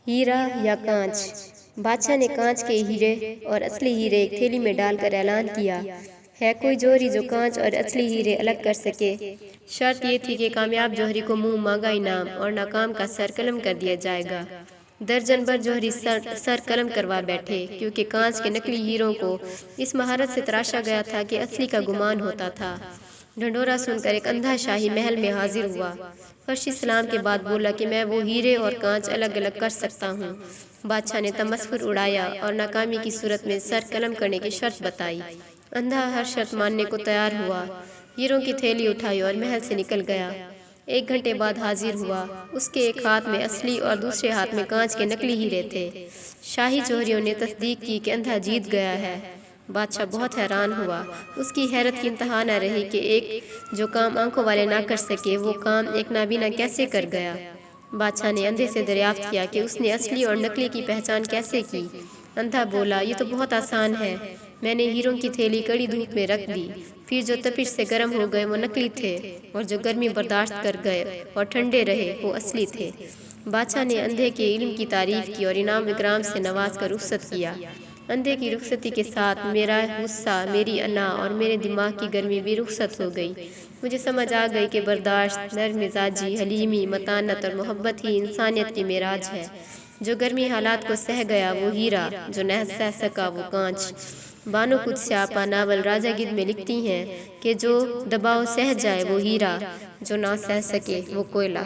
ہیرا یا کانچ؟ بادشاہ نے کانچ کے ہیرے اور اصلی ہیرے ایک تھیلی میں ڈال کر اعلان کیا، ہے کوئی جوہری جو کانچ اور اصلی ہیرے الگ کر سکے؟ شرط یہ تھی کہ کامیاب جوہری کو منہ مانگا انعام اور ناکام کا سر قلم کر دیا جائے گا۔ درجن بھر جوہری سر قلم کروا بیٹھے، کیونکہ کانچ کے نقلی ہیروں کو اس مہارت سے تراشا گیا تھا کہ اصلی کا گمان ہوتا تھا۔ ڈھنڈورا سن کر ایک اندھا شاہی محل میں حاضر ہوا۔ فرشی سلام کے بعد بولا کہ میں وہ ہیرے اور کانچ الگ الگ کر سکتا ہوں۔ بادشاہ نے تمسخر اڑایا اور ناکامی کی صورت میں سر قلم کرنے کی شرط بتائی۔ اندھا ہر شرط ماننے کو تیار ہوا، ہیروں کی تھیلی اٹھائی اور محل سے نکل گیا۔ 1 گھنٹے بعد حاضر ہوا، اس کے ایک ہاتھ میں اصلی اور دوسرے ہاتھ میں کانچ کے نقلی ہیرے تھے۔ شاہی جوہریوں نے تصدیق کی کہ اندھا جیت گیا ہے۔ بادشاہ بہت حیران ہوا، اس کی حیرت کی انتہا نہ رہی کہ ایک جو کام آنکھوں والے نہ کر سکے وہ کام ایک نابینا کیسے کر گیا۔ بادشاہ نے اندھے سے دریافت کیا کہ اس نے اصلی اور نقلی کی پہچان کیسے کی۔ اندھا بولا، یہ تو بہت آسان ہے، میں نے ہیروں کی تھیلی کڑی دھوپ میں رکھ دی، پھر جو تپش سے گرم ہو گئے وہ نقلی تھے، اور جو گرمی برداشت کر گئے اور ٹھنڈے رہے وہ اصلی تھے۔ بادشاہ نے اندھے کے علم کی تعریف کی اور انعام اکرام سے نواز کر رخصت کیا۔ اندھے کی رخصتی کے ساتھ میرا غصہ، میری انا اور میرے دماغ کی گرمی بھی رخصت ہو گئی۔ مجھے سمجھ آ گئی کہ برداشت، نرم مزاجی، حلیمی، متانت اور محبت ہی انسانیت کی معراج ہے۔ جو گرمی حالات کو سہ گیا وہ ہیرا، جو نہ سہ سکا وہ کانچ۔ بانو قدسیہ آپا ناول راجہ گدھ میں لکھتی ہیں کہ جو دباؤ سہ جائے وہ ہیرا، جو نہ سہ سکے وہ کوئلہ۔